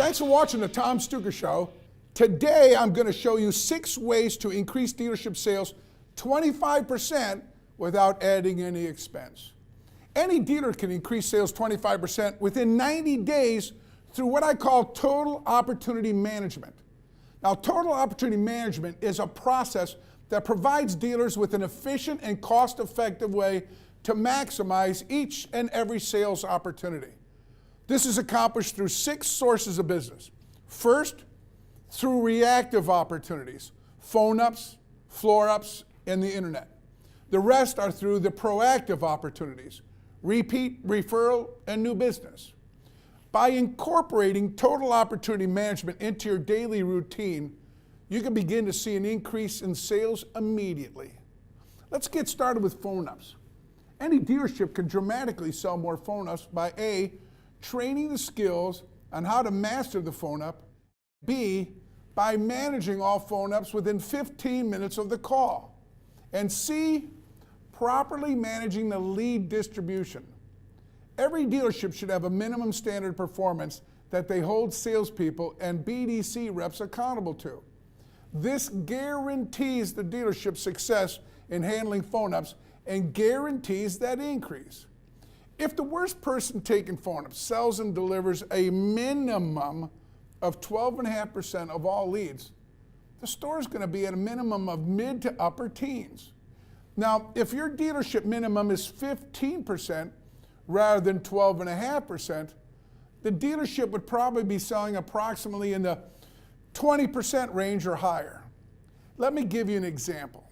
Thanks for watching the Tom Stuker Show. Today I'm going to show you 6 ways to increase dealership sales 25% without adding any expense. Any dealer can increase sales 25% within 90 days through what I call total opportunity management. Now, total opportunity management is a process that provides dealers with an efficient and cost-effective way to maximize each and every sales opportunity. This is accomplished through 6 sources of business. First, through reactive opportunities, phone ups, floor ups, and the internet. The rest are through the proactive opportunities, repeat, referral, and new business. By incorporating total opportunity management into your daily routine, you can begin to see an increase in sales immediately. Let's get started with phone ups. Any dealership can dramatically sell more phone ups by A, training the skills on how to master the phone up, B, by managing all phone ups within 15 minutes of the call, and C, properly managing the lead distribution. Every dealership should have a minimum standard performance that they hold salespeople and BDC reps accountable to. This guarantees the dealership's success in handling phone ups and guarantees that increase. If the worst person taking phone ups sells and delivers a minimum of 12.5% of all leads, the store is going to be at a minimum of mid to upper teens. Now, if your dealership minimum is 15% rather than 12.5%, the dealership would probably be selling approximately in the 20% range or higher. Let me give you an example.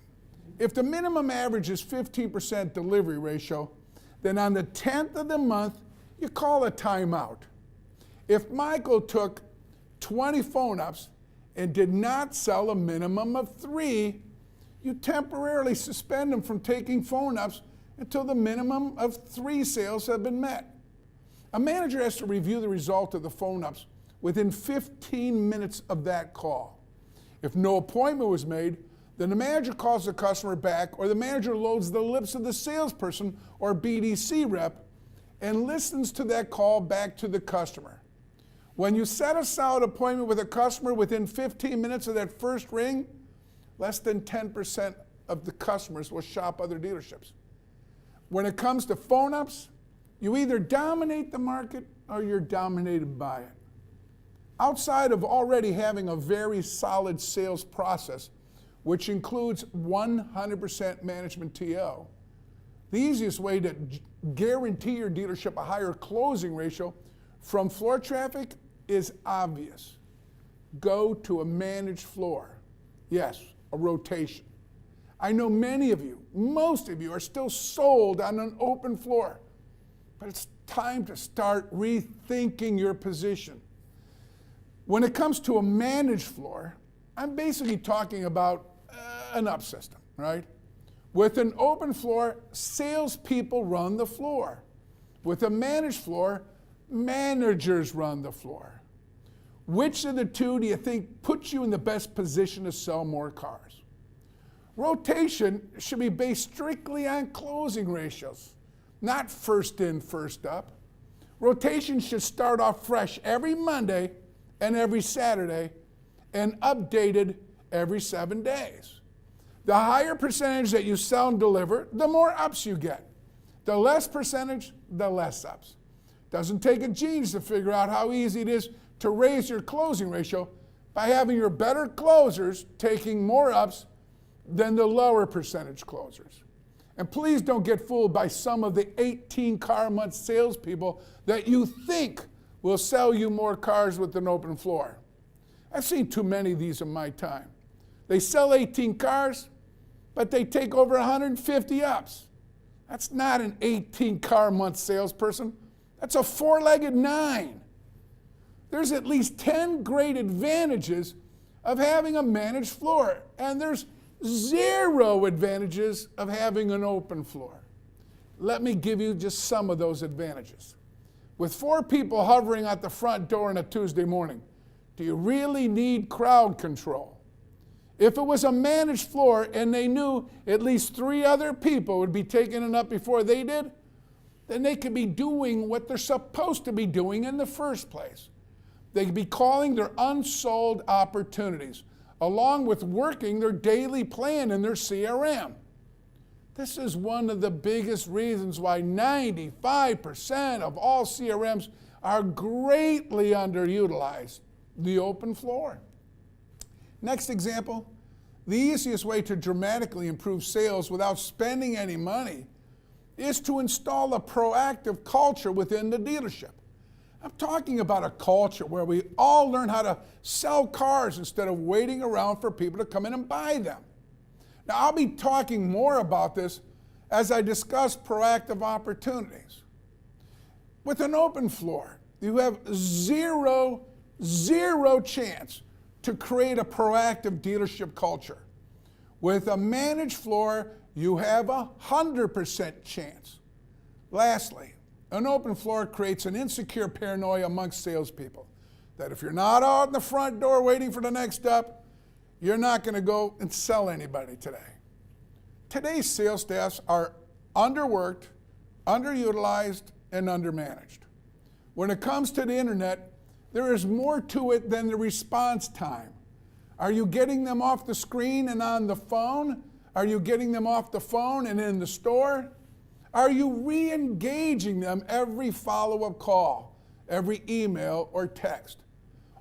If the minimum average is 15% delivery ratio, then on the 10th of the month, you call a timeout. If Michael took 20 phone ups and did not sell a minimum of 3, you temporarily suspend him from taking phone ups until the minimum of 3 sales have been met. A manager has to review the result of the phone ups within 15 minutes of that call. If no appointment was made, then the manager calls the customer back, or the manager loads the lips of the salesperson or BDC rep and listens to that call back to the customer. When you set a solid appointment with a customer within 15 minutes of that first ring, less than 10% of the customers will shop other dealerships. When it comes to phone ups, you either dominate the market or you're dominated by it. Outside of already having a very solid sales process, which includes 100% management TO, the easiest way to guarantee your dealership a higher closing ratio from floor traffic is obvious. Go to a managed floor. Yes, a rotation. I know many of you, most of you, are still sold on an open floor, but it's time to start rethinking your position. When it comes to a managed floor, I'm basically talking about an up system, right? With an open floor, salespeople run the floor. With a managed floor, managers run the floor. Which of the two do you think puts you in the best position to sell more cars? Rotation should be based strictly on closing ratios, not first in, first up. Rotation should start off fresh every Monday and every Saturday and updated every 7 days. The higher percentage that you sell and deliver, the more ups you get. The less percentage, the less ups. Doesn't take a genius to figure out how easy it is to raise your closing ratio by having your better closers taking more ups than the lower percentage closers. And please don't get fooled by some of the 18 car a month salespeople that you think will sell you more cars with an open floor. I've seen too many of these in my time. They sell 18 cars, but they take over 150 ups. That's not an 18 car a month salesperson. That's a 4-legged 9. There's at least 10 great advantages of having a managed floor, and there's 0 advantages of having an open floor. Let me give you just some of those advantages. With 4 people hovering at the front door on a Tuesday morning, do you really need crowd control? If it was a managed floor and they knew at least 3 other people would be taking it up before they did, then they could be doing what they're supposed to be doing in the first place. They could be calling their unsold opportunities, along with working their daily plan in their CRM. This is one of the biggest reasons why 95% of all CRMs are greatly underutilized, the open floor. Next example, the easiest way to dramatically improve sales without spending any money is to install a proactive culture within the dealership. I'm talking about a culture where we all learn how to sell cars instead of waiting around for people to come in and buy them. Now, I'll be talking more about this as I discuss proactive opportunities. With an open floor, you have zero chance to create a proactive dealership culture. With a managed floor, you have 100% chance. Lastly, an open floor creates an insecure paranoia amongst salespeople that if you're not out in the front door waiting for the next step, you're not going to go and sell anybody today. Today's sales staffs are underworked, underutilized, and undermanaged. When it comes to the internet, there is more to it than the response time. Are you getting them off the screen and on the phone? Are you getting them off the phone and in the store? Are you re-engaging them every follow-up call, every email or text?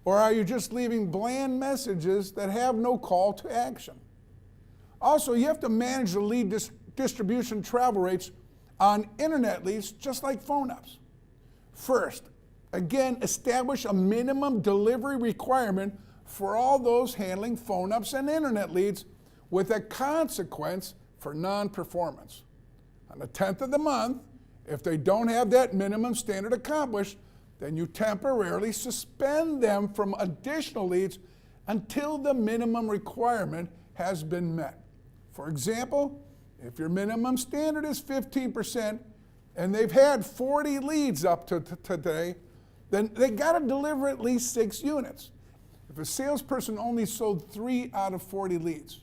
Or are you just leaving bland messages that have no call to action? Also, you have to manage the lead distribution travel rates on internet leads just like phone ups. First, again, establish a minimum delivery requirement for all those handling phone ups and internet leads with a consequence for non-performance. On the 10th of the month, if they don't have that minimum standard accomplished, then you temporarily suspend them from additional leads until the minimum requirement has been met. For example, if your minimum standard is 15% and they've had 40 leads up to today, then they got to deliver at least 6 units. If a salesperson only sold 3 out of 40 leads,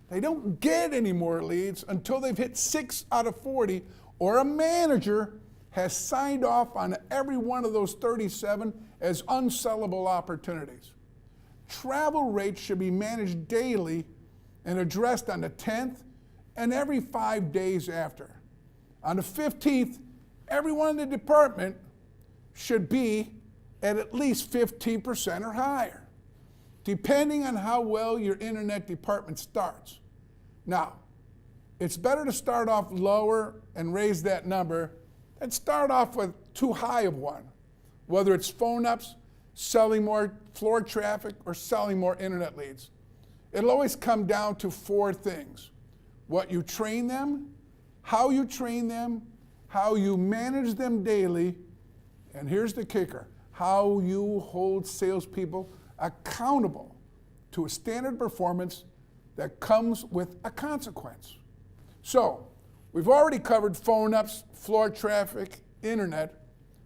they don't get any more leads until they've hit 6 out of 40, or a manager has signed off on every one of those 37 as unsellable opportunities. Travel rates should be managed daily and addressed on the 10th and every 5 days after. On the 15th, everyone in the department should be at least 15% or higher, depending on how well your internet department starts. Now, it's better to start off lower and raise that number than start off with too high of one, whether it's phone ups, selling more floor traffic, or selling more internet leads. It'll always come down to 4 things: what you train them, how you train them, how you manage them daily, and here's the kicker, how you hold salespeople accountable to a standard performance that comes with a consequence. So, we've already covered phone ups, floor traffic, internet.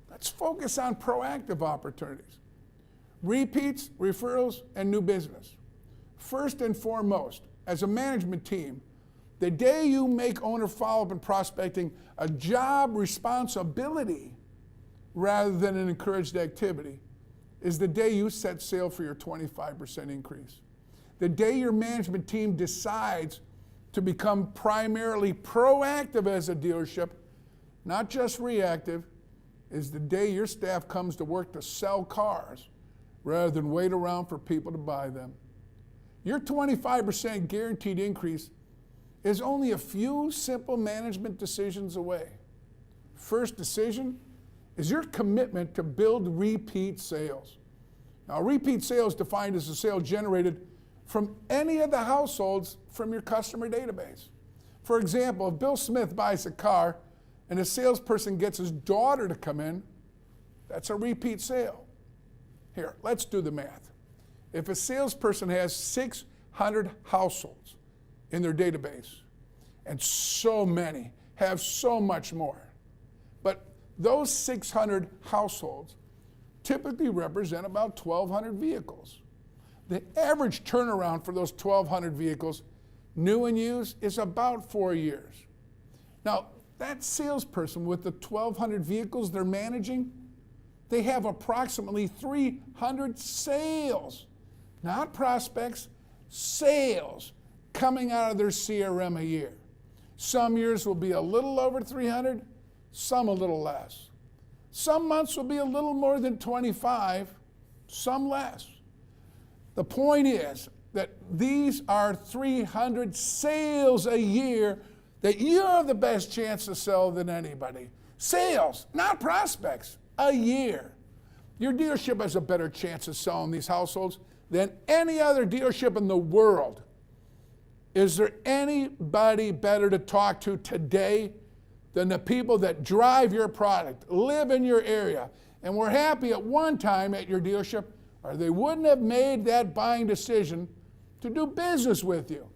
Let's focus on proactive opportunities: repeats, referrals, and new business. First and foremost, as a management team, the day you make owner follow-up and prospecting a job responsibility rather than an encouraged activity is the day you set sail for your 25% increase. The day your management team decides to become primarily proactive as a dealership, not just reactive, is the day your staff comes to work to sell cars rather than wait around for people to buy them. Your 25% guaranteed increase is only a few simple management decisions away. First decision is your commitment to build repeat sales. Now, repeat sales defined as a sale generated from any of the households from your customer database. For example, if Bill Smith buys a car and a salesperson gets his daughter to come in, that's a repeat sale. Here, let's do the math. If a salesperson has 600 households in their database, and so many have so much more, but those 600 households typically represent about 1,200 vehicles. The average turnaround for those 1,200 vehicles, new and used, is about 4 years. Now, that salesperson with the 1,200 vehicles they're managing, they have approximately 300 sales, not prospects, sales coming out of their CRM a year. Some years will be a little over 300, some a little less. Some months will be a little more than 25, some less. The point is that these are 300 sales a year that you have the best chance to sell than anybody. Sales, not prospects, a year. Your dealership has a better chance of selling these households than any other dealership in the world. Is there anybody better to talk to today than the people that drive your product, live in your area, and were happy at one time at your dealership, or they wouldn't have made that buying decision to do business with you?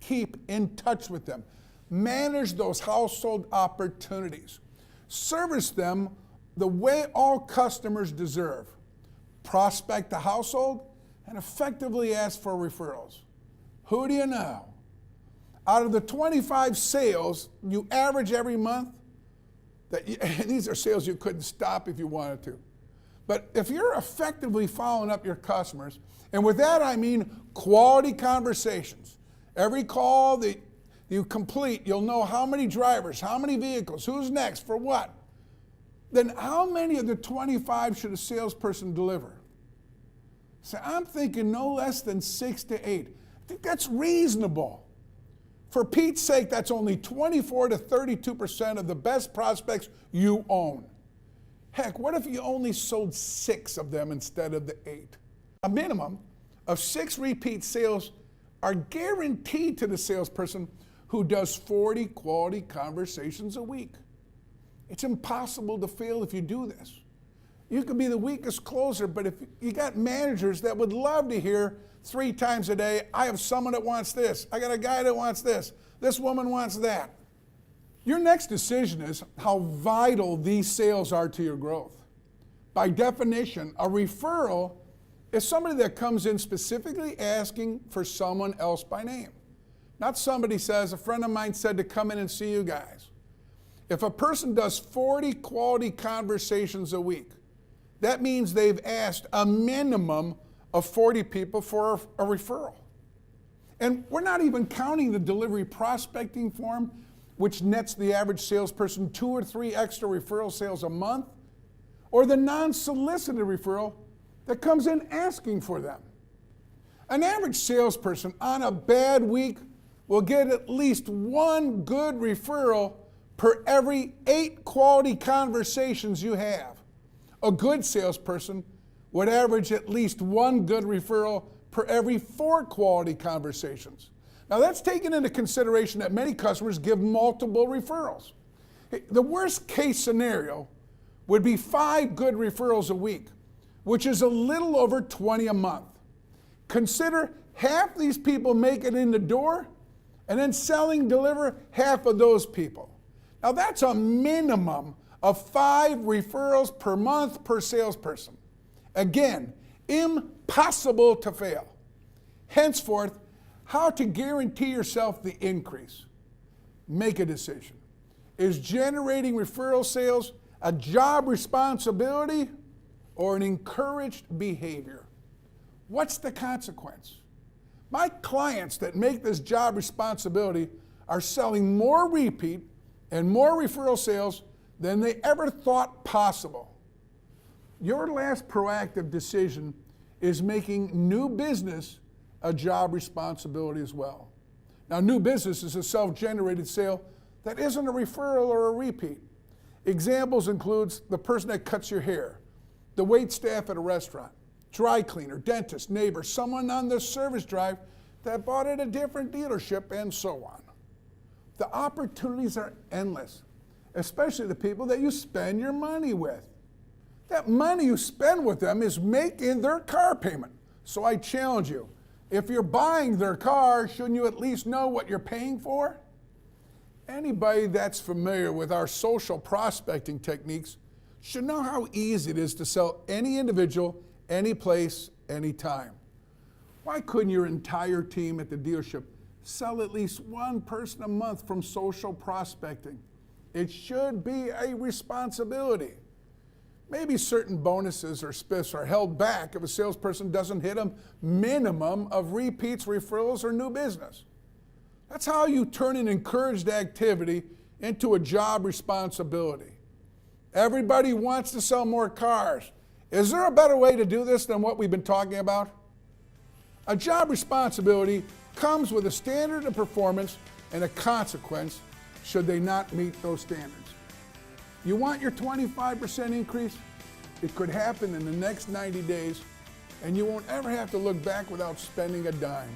Keep in touch with them. Manage those household opportunities. Service them the way all customers deserve. Prospect the household and effectively ask for referrals. Who do you know? Out of the 25 sales you average every month, these are sales you couldn't stop if you wanted to. But if you're effectively following up your customers, and with that I mean quality conversations. Every call that you complete, you'll know how many drivers, how many vehicles, who's next, for what. Then how many of the 25 should a salesperson deliver? So I'm thinking no less than 6 to 8. I think that's reasonable. For Pete's sake, that's only 24 to 32% of the best prospects you own. Heck, what if you only sold 6 of them instead of the 8? A minimum of 6 repeat sales are guaranteed to the salesperson who does 40 quality conversations a week. It's impossible to fail if you do this. You could be the weakest closer, but if you got managers that would love to hear 3 times a day, I have someone that wants this, I got a guy that wants this woman wants that. Your next decision is how vital these sales are to your growth. By definition, a referral is somebody that comes in specifically asking for someone else by name. Not somebody says, a friend of mine said to come in and see you guys. If a person does 40 quality conversations a week, that means they've asked a minimum of 40 people for a referral. And we're not even counting the delivery prospecting form, which nets the average salesperson 2 or 3 extra referral sales a month, or the non-solicited referral that comes in asking for them. An average salesperson on a bad week will get at least 1 good referral per every 8 quality conversations you have. A good salesperson would average at least 1 good referral per every 4 quality conversations. Now that's taking into consideration that many customers give multiple referrals. The worst case scenario would be 5 good referrals a week, which is a little over 20 a month. Consider half these people make it in the door, and then deliver half of those people. Now that's a minimum of 5 referrals per month per salesperson. Again, impossible to fail. Henceforth, how to guarantee yourself the increase? Make a decision. Is generating referral sales a job responsibility or an encouraged behavior? What's the consequence? My clients that make this job responsibility are selling more repeat and more referral sales than they ever thought possible. Your last proactive decision is making new business a job responsibility as well. Now, new business is a self-generated sale that isn't a referral or a repeat. Examples includes the person that cuts your hair, the wait staff at a restaurant, dry cleaner, dentist, neighbor, someone on the service drive that bought at a different dealership, and so on. The opportunities are endless, especially the people that you spend your money with. That money you spend with them is making their car payment. So I challenge you, if you're buying their car, shouldn't you at least know what you're paying for? Anybody that's familiar with our social prospecting techniques should know how easy it is to sell any individual, any place, any time. Why couldn't your entire team at the dealership sell at least 1 person a month from social prospecting? It should be a responsibility. Maybe certain bonuses or spiffs are held back if a salesperson doesn't hit a minimum of repeats, referrals, or new business. That's how you turn an encouraged activity into a job responsibility. Everybody wants to sell more cars. Is there a better way to do this than what we've been talking about? A job responsibility comes with a standard of performance and a consequence should they not meet those standards. You want your 25% increase? It could happen in the next 90 days, and you won't ever have to look back without spending a dime.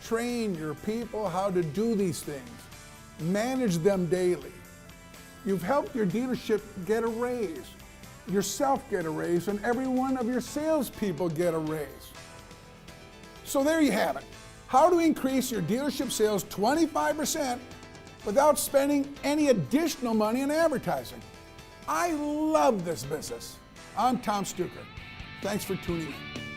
Train your people how to do these things. Manage them daily. You've helped your dealership get a raise, yourself get a raise, and every one of your salespeople get a raise. So there you have it. How to increase your dealership sales 25% without spending any additional money in advertising. I love this business. I'm Tom Stuker. Thanks for tuning in.